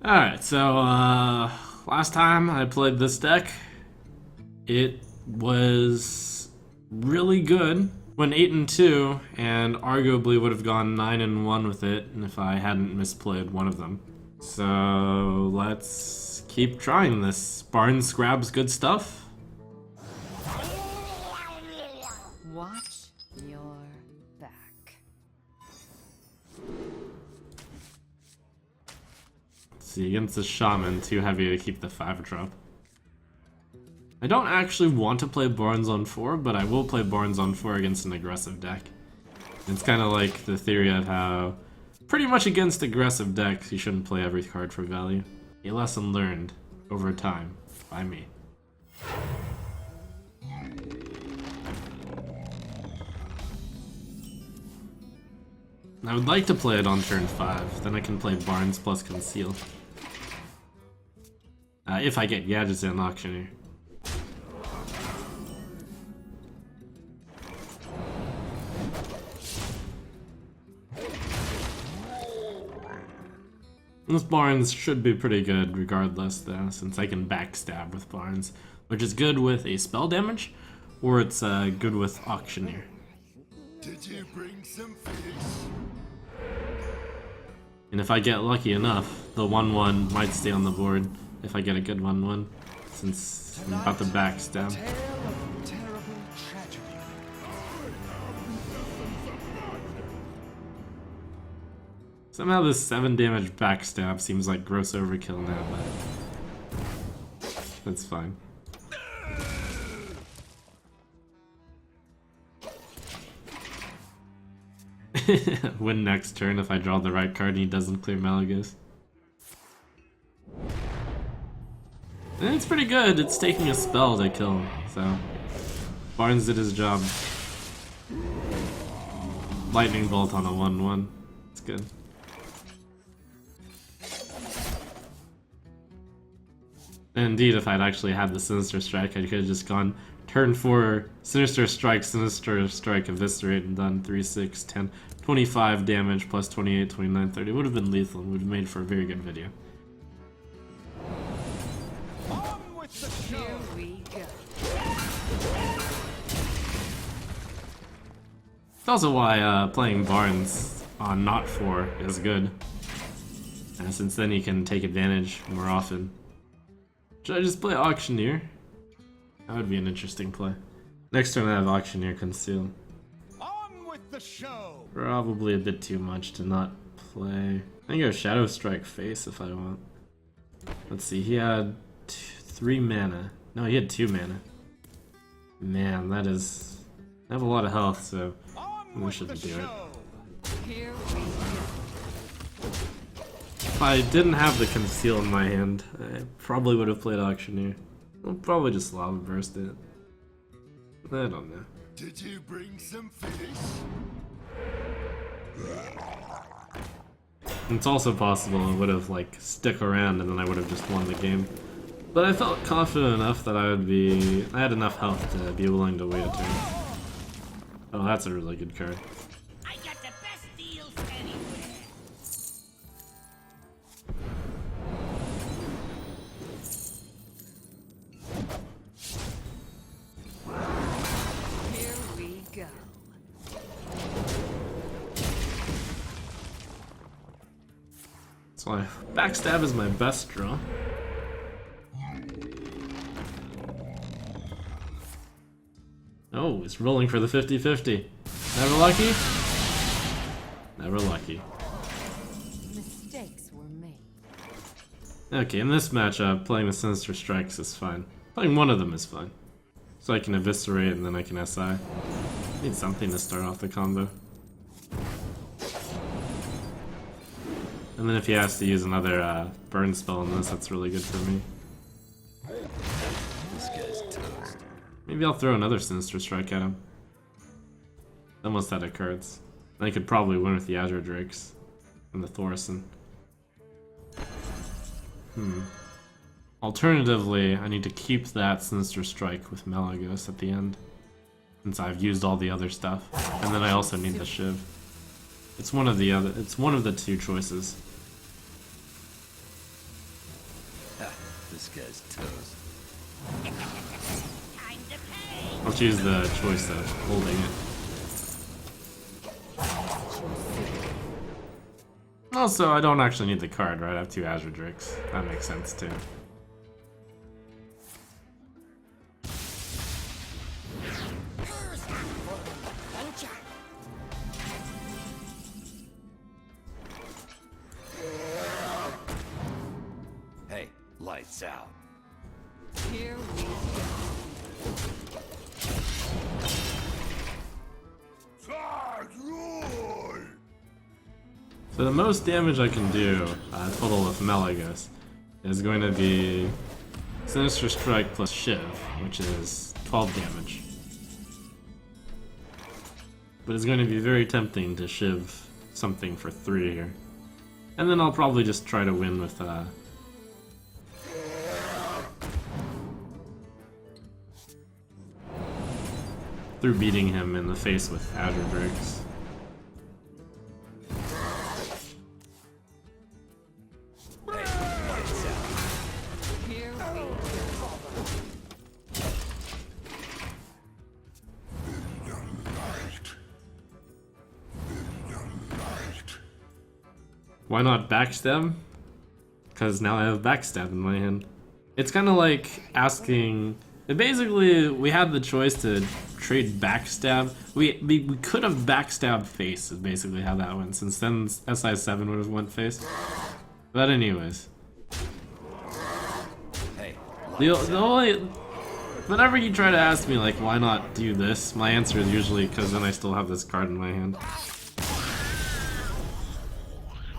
Alright, so last time I played this deck, it was really good. Went 8-2, and arguably would have gone 9-1 with it if I hadn't misplayed one of them. So let's keep trying this. Barnes grabs good stuff. Watch your back. Let's see, against the Shaman, too heavy to keep the 5-drop. I don't actually want to play Barnes on 4, but I will play Barnes on 4 against an aggressive deck. It's kind of like the theory of how, pretty much against aggressive decks, you shouldn't play every card for value. A lesson learned over time by me. I would like to play it on turn 5, then I can play Barnes plus Conceal. If I get gadgets in Auctioneer. This Barnes should be pretty good regardless though, since I can backstab with Barnes, which is good with a spell damage, or it's good with Auctioneer. Did you bring some fish? And if I get lucky enough, the 1-1 might stay on the board if I get a good 1-1, since I'm about to backstab. Somehow this 7 damage backstab seems like gross overkill now, but that's fine. Win next turn if I draw the right card and he doesn't clear Malagos. And it's pretty good, it's taking a spell to kill, so Barnes did his job. Lightning Bolt on a 1-1, it's good. And indeed, if I'd actually had the Sinister Strike, I could have just gone turn 4, Sinister Strike, Eviscerate, and done 3, 6, 10, 25 damage plus 28, 29, 30. It would have been lethal and would have made for a very good video. Here we go. It's also why playing Barnes on not 4 is good. Since then you can take advantage more often. Should I just play Auctioneer? That would be an interesting play. Next turn I have Auctioneer Conceal. On with the show. Probably a bit too much to not play. I can go Shadow Strike Face if I want. Let's see, he had 3 mana. No, he had 2 mana. Man, that is... I have a lot of health, so we shouldn't do it. Here we go. If I didn't have the Conceal in my hand, I probably would have played Auctioneer. I'll probably just Lava Burst it. I don't know. Did you bring some fish? It's also possible I would have like stick around and then I would have just won the game. But I felt confident enough that I had enough health to be willing to wait a turn. Oh, that's a really good card. I got the best deals anywhere. Here we go. So backstab is my best draw. Oh, it's rolling for the 50-50. Never lucky? Never lucky. Mistakes were made. Okay, in this matchup, playing the Sinister Strikes is fine. Playing one of them is fine. So I can Eviscerate and then I can SI. Need something to start off the combo. And then if he has to use another burn spell on this, that's really good for me. This guy's toast. Maybe I'll throw another Sinister Strike at him. Almost out of cards. I could probably win with the Azure Drakes and the Thorson. Alternatively, I need to keep that Sinister Strike with Malagos at the end, since I've used all the other stuff. And then I also need the Shiv. It's one of the two choices. This guy's toast. Time to pay. I'll choose the choice of holding it. Also, I don't actually need the card, right? I have 2 Azure Drakes. That makes sense too. Hey, lights out. Here we go. So the most damage I can do, total with Malagos, is going to be Sinister Strike plus Shiv, which is 12 damage. But it's going to be very tempting to Shiv something for 3 here. And then I'll probably just try to win with through beating him in the face with Azure Drakes. Here we go. Why not backstab? Because now I have backstab in my hand. It's kind of like asking... Basically, we had the choice to trade backstab. We could have backstabbed face is basically how that went, since then SI7 would have went face. But anyways. Hey, The only... Whenever you try to ask me, like, why not do this, my answer is usually because then I still have this card in my hand.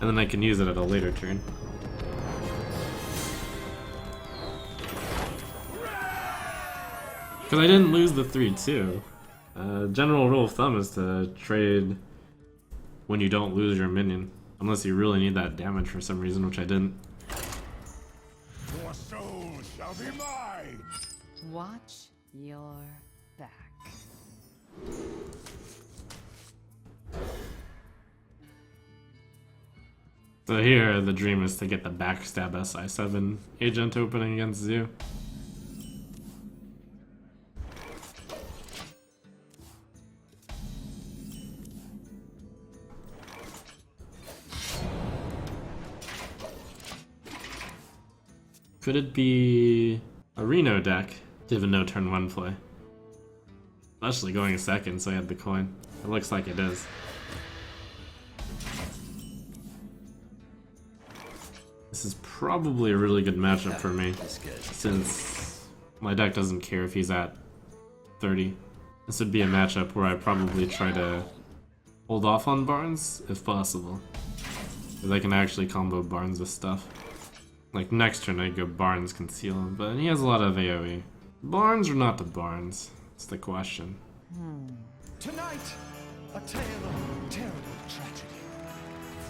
And then I can use it at a later turn. Because I didn't lose the 3-2. General rule of thumb is to trade when you don't lose your minion. Unless you really need that damage for some reason, which I didn't. Your soul shall be mine. Watch your back. So here, the dream is to get the backstab SI7 agent opening against Zoo. Could it be a Reno deck, given no turn 1 play? Especially going second, so I had the coin. It looks like it is. This is probably a really good matchup for me, since my deck doesn't care if he's at 30. This would be a matchup where I probably try to hold off on Barnes, if possible. Because I can actually combo Barnes with stuff. Like next turn I'd go Barnes Conceal, but he has a lot of AoE. Barnes or not to Barnes? It's the question. Tonight, a tale of terrible tragedy.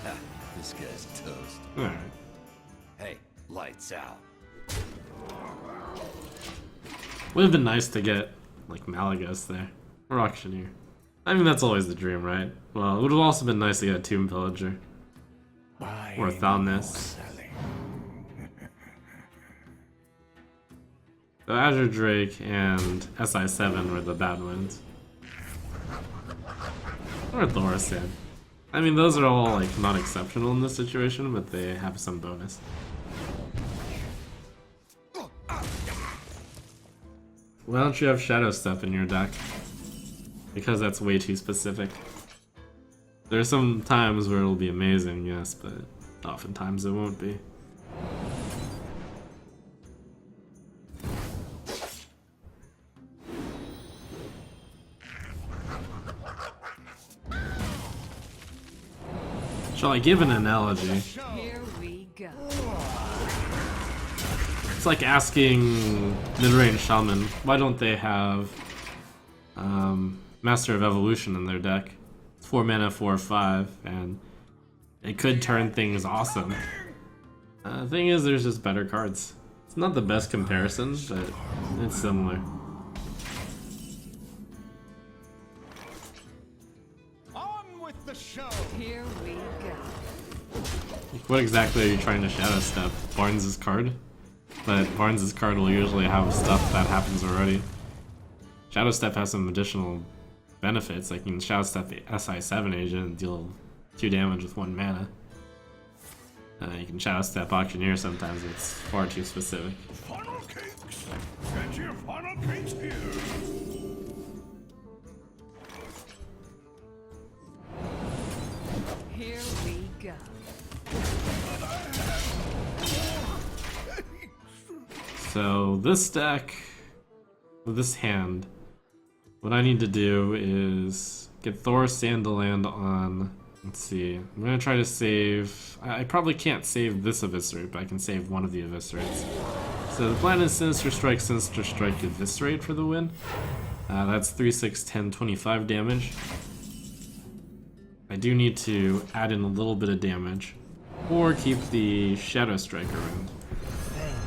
Ha, this guy's toast. Alright. Hey, lights out. Would have been nice to get, like, Malagos there. Or Auctioneer. I mean, that's always the dream, right? Well, it would have also been nice to get a Tomb Pillager. Or a Thalnes. So Azure Drake and SI7 were the bad ones. Or Thoracid. I mean, those are all, like, not exceptional in this situation, but they have some bonus. Why don't you have Shadow Step in your deck? Because that's way too specific. There are some times where it'll be amazing, yes, but oftentimes it won't be. Shall I give an analogy? Here we go. It's like asking Midrange Shaman, why don't they have Master of Evolution in their deck? It's 4 mana, 4/5, and it could turn things awesome. The thing is, there's just better cards. It's not the best comparison, but it's similar. On with the show. Here we go. Like, what exactly are you trying to Shadow Step? Barnes' card? but Barnes' card will usually have stuff that happens already. Shadow Step has some additional benefits, like you can Shadow Step the SI7 agent and deal 2 damage with 1 mana. You can Shadow Step Auctioneer sometimes, it's far too specific. Funnel cakes! Get your funnel cakes here! Here we go. So this deck, with this hand, what I need to do is get Thor's Sand to land on, let's see, I'm gonna try to save, I probably can't save this Eviscerate, but I can save one of the Eviscerates. So the plan is Sinister Strike, Eviscerate for the win. That's 3, 6, 10, 25 damage. I do need to add in a little bit of damage, or keep the Shadow Strike around.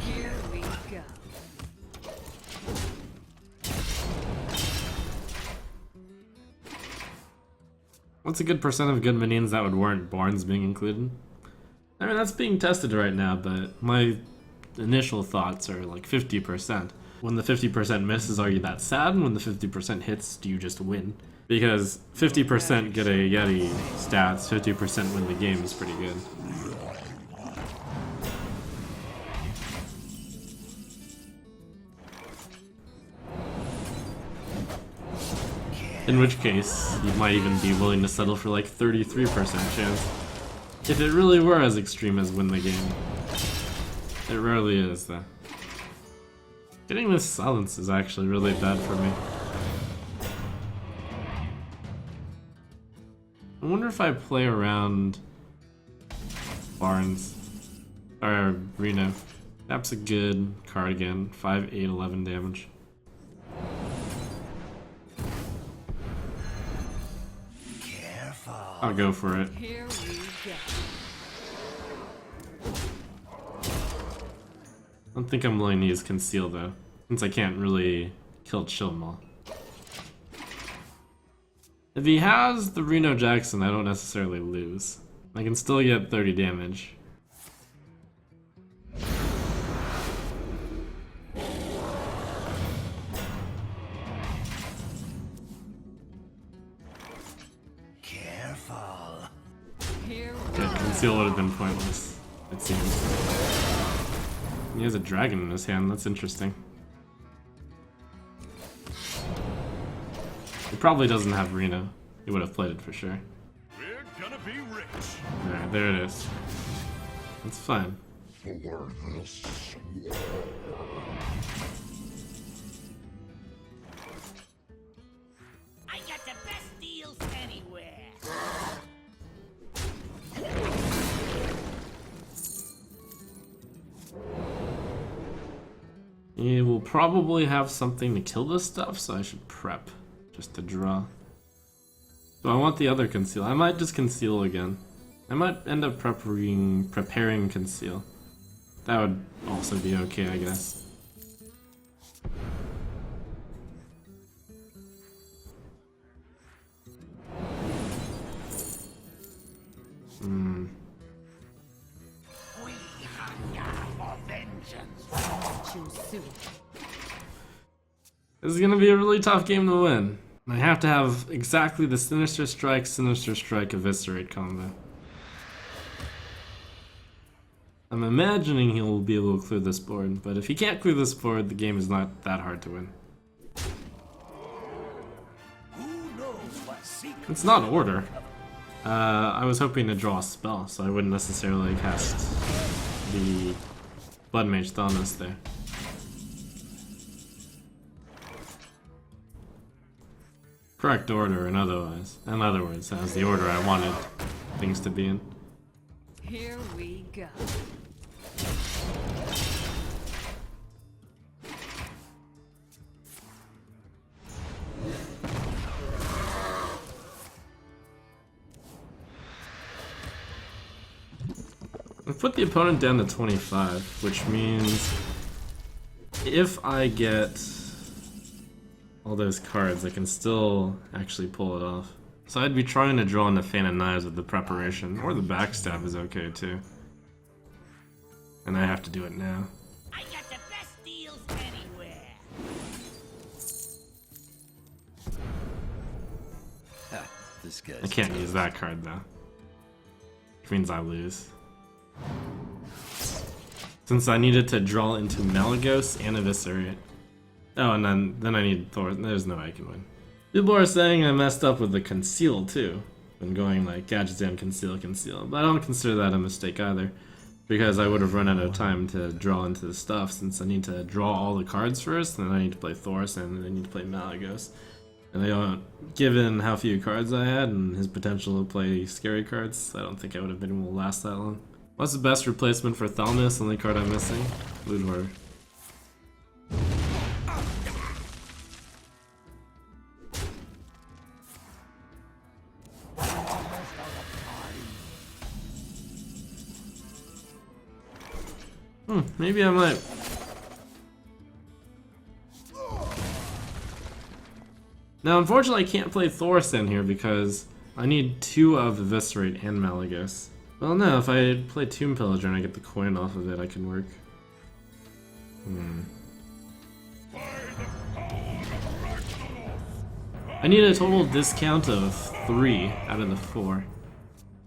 Here we go. What's a good percent of good minions that would warrant Barnes being included? I mean, that's being tested right now, but my initial thoughts are like 50%. When the 50% misses, are you that sad? And when the 50% hits, do you just win? Because 50% get a Yeti stats, 50% win the game is pretty good. In which case, you might even be willing to settle for like 33% chance. If it really were as extreme as win the game. It rarely is, though. Getting this silence is actually really bad for me. I wonder if I play around Barnes or Reno. That's a good card again. 5, 8, 11 damage. I'll go for it. Here we go. I don't think I'm willing to use Conceal though, since I can't really kill Chillmaw. If he has the Reno Jackson, I don't necessarily lose. I can still get 30 damage. Here Okay, Conceal would have been pointless, it seems. He has a dragon in his hand, that's interesting. He probably doesn't have Reno. He would have played it for sure. We're gonna be rich! Alright, there it is. That's fine. I got the best deals anywhere. He will probably have something to kill this stuff, so I should prep. Just to draw. Do I want the other Conceal? I might just Conceal again. I might end up preparing Conceal. That would also be okay, I guess. We hunger for vengeance. choose soon. This is gonna be a really tough game to win. I have to have exactly the Sinister Strike, Eviscerate combo. I'm imagining he'll be able to clear this board, but if he can't clear this board, the game is not that hard to win. Who knows what secret? It's not order. I was hoping to draw a spell, so I wouldn't necessarily cast the Blood Mage Thanos there. Correct order, in other words, as the order I wanted things to be in. Here we go. I put the opponent down to 25, which means if I get all those cards, I can still actually pull it off. So I'd be trying to draw in the Fan of Knives with the preparation, or the backstab is okay too. And I have to do it now. I got This guy's I can't toast. use that card though. Which means I lose. Since I needed to draw into Malagos and Eviscerate. Oh, and then I need Thor. There's no way I can win. People are saying I messed up with the Conceal too. When going like Gadgetzan, Conceal. But I don't consider that a mistake either. Because I would have run out of time to draw into the stuff since I need to draw all the cards first, and then I need to play Thorus, and then I need to play Malagos. And I don't, given how few cards I had and his potential to play scary cards, I don't think I would have been able to last that long. What's the best replacement for Thalmus? Only card I'm missing? Ludwig. Maybe I might. Now, unfortunately, I can't play Thorsten here because I need 2 of Eviscerate and Malagos. Well, no, if I play Tomb Pillager and I get the coin off of it, I can work. I need a total discount of 3 out of the 4.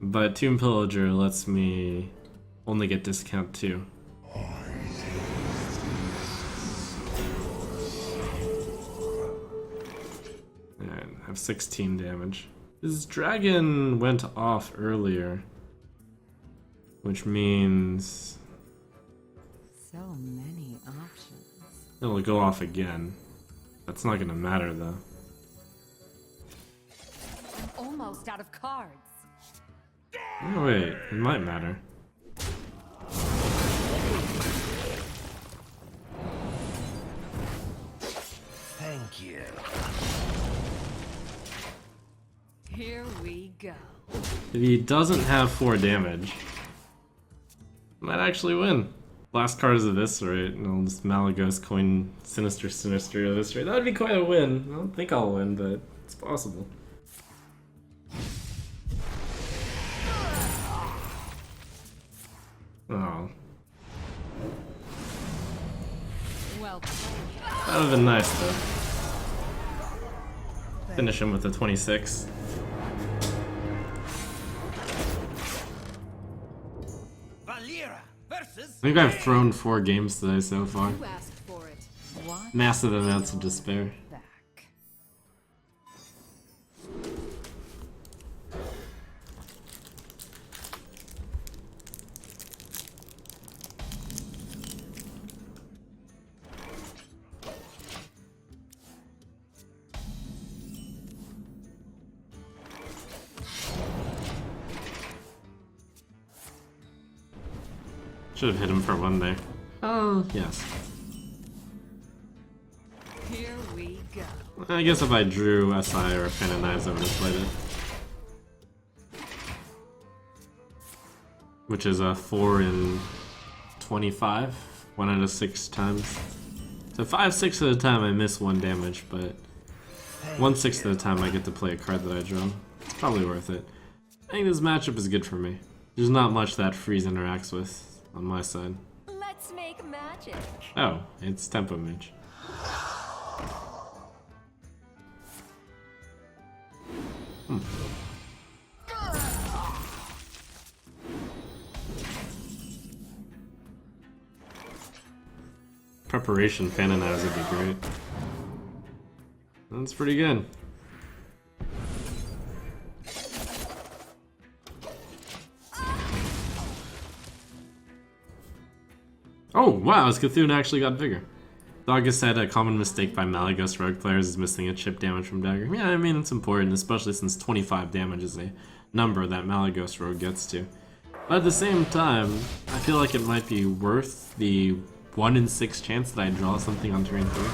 But Tomb Pillager lets me only get discount 2. And I have 16 damage. His dragon went off earlier, which means So many options. it'll go off again. That's not gonna matter though. I'm almost out of cards. Oh wait, it might matter. Thank you. Here we go. If he doesn't have 4 damage, I might actually win. Last card is Eviscerate, and I'll just Malagos, coin, Sinister, Eviscerate. That would be quite a win. I don't think I'll win, but it's possible. Oh, Well played. that would have been nice though. Finish him with a 26. Valera versus. I think I've thrown 4 games today so far. You asked for it. What? Massive amounts of despair. Back. Should have hit him for 1 there. Oh, yes. Here we go. I guess if I drew SI or Fan Knives, I would have played it. Which is a 4 in 25, 1 out of 6 times. So 5/6 of the time I miss 1 damage, but 1/6 of the time I get to play a card that I draw. It's probably worth it. I think this matchup is good for me. There's not much that Freeze interacts with on my side. Let's make magic. Oh, it's Tempo Mage. Preparation Fan Knives would be great. That's pretty good. Oh, wow, his Cthulhu actually got bigger. Dogga said a common mistake by Malagos rogue players is missing a chip damage from dagger. Yeah, I mean, it's important, especially since 25 damage is a number that Malagos rogue gets to. But at the same time, I feel like it might be worth the 1 in 6 chance that I draw something on turn 3.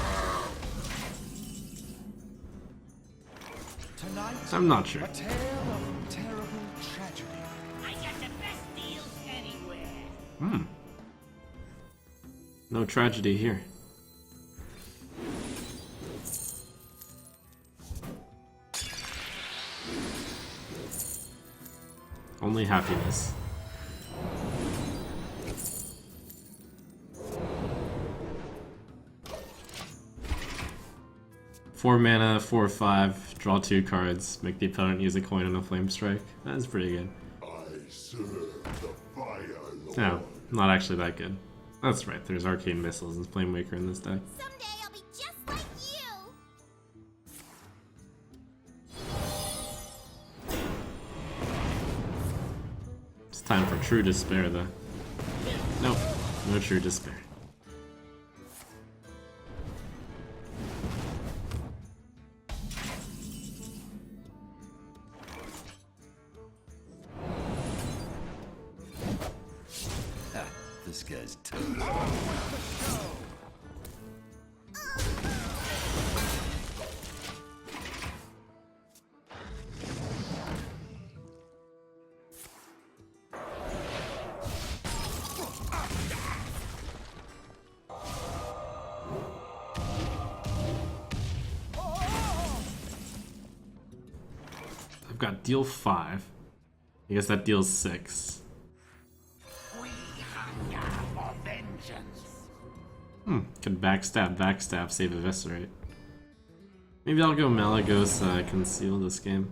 Tonight, I'm not sure. a tale of terrible tragedy. I got the best deals anywhere. No tragedy here. Only happiness. Four mana, 4/5, Draw 2 cards, make the opponent use a coin and a flame strike. That's pretty good. I serve the Fire Lord. No, not actually that good. That's right, there's Arcane Missiles and Flame Waker in this deck. Someday I'll be just like you. It's time for True Despair, though. Nope, no True Despair. Ha, this guy's toast. I've got deal 5. I guess that deals 6. We hunger for vengeance. Could backstab, save Eviscerate. Maybe I'll go Malagos Conceal this game.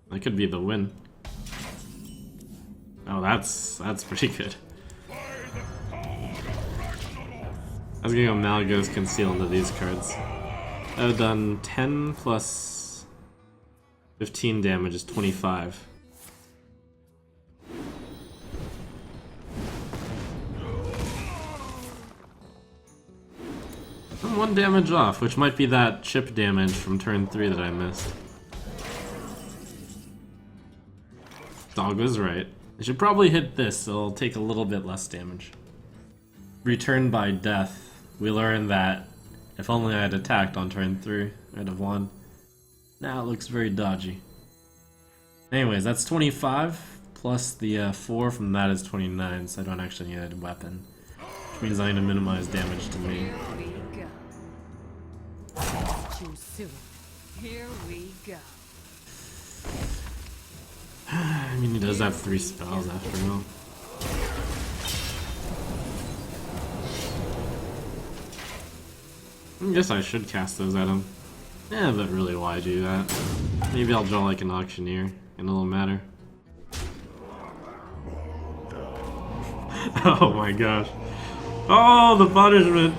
That could be the win. Oh, that's pretty good. I was gonna go Malagos Conceal into these cards. I've done 10 plus 15 damage is 25. I'm 1 damage off, which might be that chip damage from turn 3 that I missed. Dog was right. I should probably hit this, so it'll take a little bit less damage. Return by death. We learned that if only I had attacked on turn 3, I'd have won. Now it looks very dodgy. Anyways, that's 25, plus the 4 from that is 29, so I don't actually need a weapon. Which means I need to minimize damage to me. Here we go. Too soon. Here we go. I mean, he does have 3 spells after all. I guess I should cast those at him. Yeah, but really, why do that? Maybe I'll draw like an Auctioneer, and it'll matter. Oh my gosh. Oh, the punishment!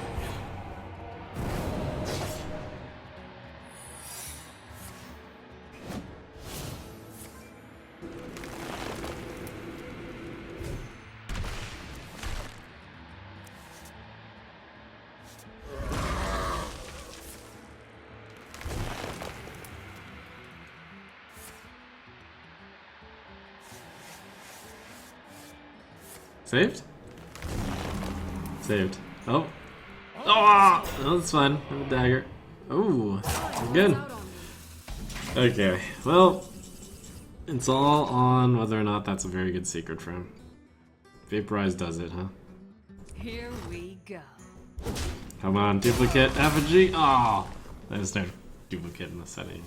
Saved? Saved. Oh. Oh, that's fine. I have a dagger. Ooh, good. Okay, well, it's all on whether or not that's a very good secret for him. Vaporize does it, huh? Here we go. Come on, duplicate effigy. Oh, there's no duplicate in the set anymore.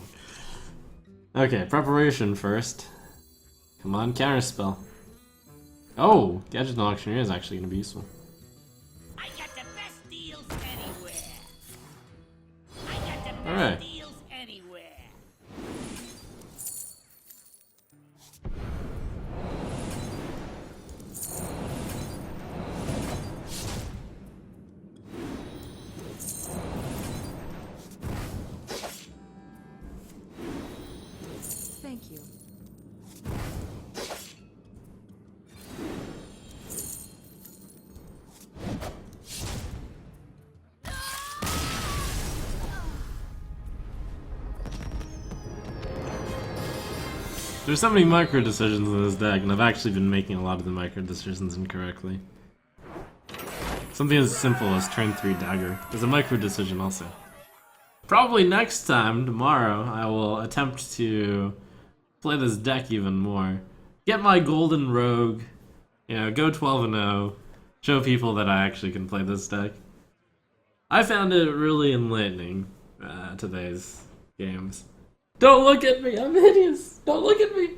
Okay, preparation first. Come on, counterspell. Oh, Gadget and Auctioneer is actually going to be useful. I got the best deals anywhere. I got the best Alright. deals anywhere. Thank you. There's so many micro decisions in this deck, and I've actually been making a lot of the micro decisions incorrectly. Something as simple as turn 3 dagger is a micro decision also. Probably next time, tomorrow, I will attempt to play this deck even more. Get my golden rogue, you know, go 12-0, show people that I actually can play this deck. I found it really enlightening, today's games. Don't look at me, I'm hideous! Don't look at me!